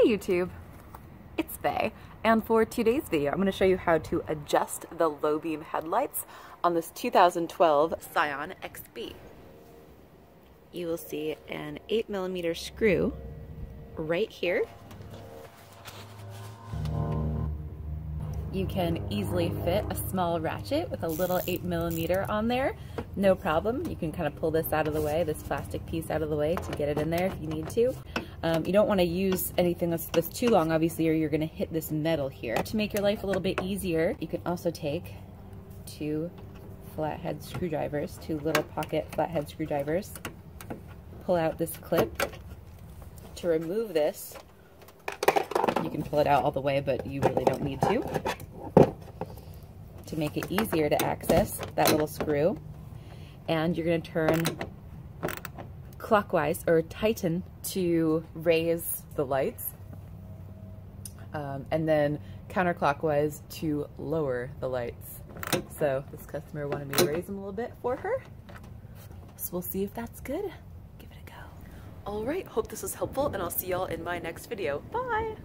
Hey YouTube, it's Faye, and for today's video I'm going to show you how to adjust the low beam headlights on this 2012 Scion XB. You will see an 8mm screw right here. You can easily fit a small ratchet with a little 8mm on there, no problem. You can kind of pull this out of the way, this plastic piece out of the way to get it in there if you need to. You don't want to use anything that's too long, obviously, or you're going to hit this metal here. To make your life a little bit easier, you can also take two flathead screwdrivers, two little pocket flathead screwdrivers, pull out this clip. To remove this, you can pull it out all the way, but you really don't need to. To make it easier to access that little screw, and you're going to turn clockwise or tighten to raise the lights, and then counterclockwise to lower the lights. So this customer wanted me to raise them a little bit for her, so we'll see if that's good. Give it a go. All right, hope this was helpful, and I'll see y'all in my next video. Bye!